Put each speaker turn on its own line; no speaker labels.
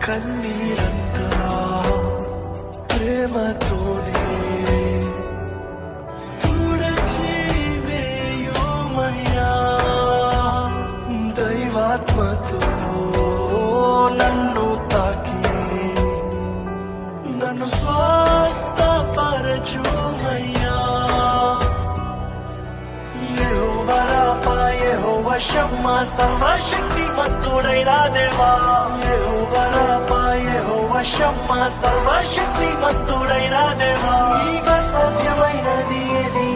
కన్నీరంతా ప్రేమతోనే తుడచి వేయుమయ్యా, దైవాత్మతో నన్ను తాకి నన్ను స్వస్థపరచుమయ్యా. యెహోవా రాఫా, యెహోవా షమ్మా, సర్వశక్తిమంతుడైన దేవా. యెహోవా రాఫా, యెహోవా షమ్మా, సర్వశక్తిమంతుడైన దేవా. నీకు అసాధ్యమైనది ఏది